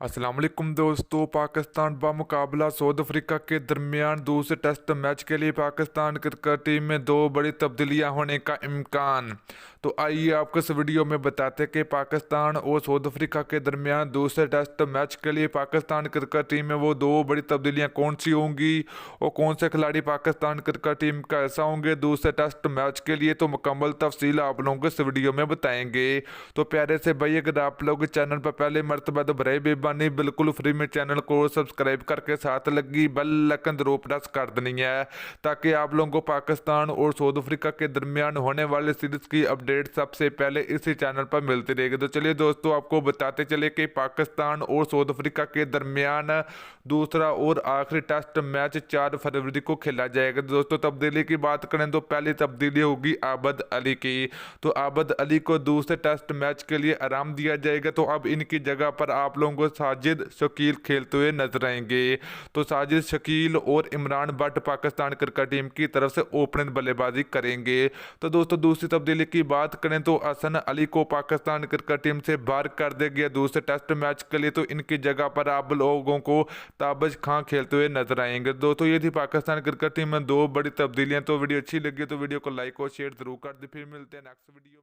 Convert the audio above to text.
अस्सलाम वालेकुम दोस्तों। पाकिस्तान बमुकाबला साउथ अफ्रीका के दरमियान दूसरे टेस्ट मैच के लिए पाकिस्तान क्रिकेट टीम में दो बड़ी तब्दीलियां होने का इम्कान। तो आइए आपको इस वीडियो में बताते हैं कि पाकिस्तान और साउथ अफ्रीका के दरमियान दूसरे टेस्ट मैच के लिए पाकिस्तान क्रिकेट टीम में वो दो बड़ी तब्दीलियां कौन सी होंगी और कौन से खिलाड़ी पाकिस्तान क्रिकेट टीम का ऐसा होंगे दूसरे टेस्ट मैच के लिए। तो मुकम्मल तफसील आप लोगों को इस वीडियो में बताएंगे। तो प्यारे से भाई, अगर आप लोग चैनल पर पहले मरतबा तो बड़े बेबानी बिल्कुल फ्री में चैनल को सब्सक्राइब करके साथ लगी बेल आइकन जरूर प्रेस कर देनी है, ताकि आप लोगों को पाकिस्तान और साउथ अफ्रीका के दरमियान होने वाले सीरीज की अपडेट सबसे पहले इसी चैनल पर मिलती रहेगी। तो चलिए दोस्तों, आपको बताते चले कि पाकिस्तान और साउथ अफ्रीका के दरमियान दूसरा और आखिरी टेस्ट मैच 4 फरवरी को खेला जाएगा। दोस्तों, तब्दीली की बात करें तो पहली तब्दीली होगी आबद अली की। तो आबद अली को दूसरे टेस्ट मैच के लिए आराम दिया जाएगा। तो अब इनकी जगह पर आप लोगों को साजिद शकील खेलते हुए नजर आएंगे। तो साजिद शकील और इमरान भट्ट पाकिस्तान क्रिकेट टीम की तरफ से ओपनिंग बल्लेबाजी करेंगे। तो दोस्तों, दूसरी तब्दीली की बात करें तो हसन अली को पाकिस्तान क्रिकेट टीम से बाहर कर दिया गया दूसरे टेस्ट मैच के लिए। तो इनकी जगह पर आप लोगों को ताबिश खां खेलते हुए नजर आएंगे। दोस्तों, ये थी पाकिस्तान क्रिकेट टीम में दो बड़ी तब्दीलियां। तो वीडियो अच्छी लगी तो वीडियो को लाइक और शेयर जरूर कर दे। फिर मिलते हैं नेक्स्ट वीडियो में।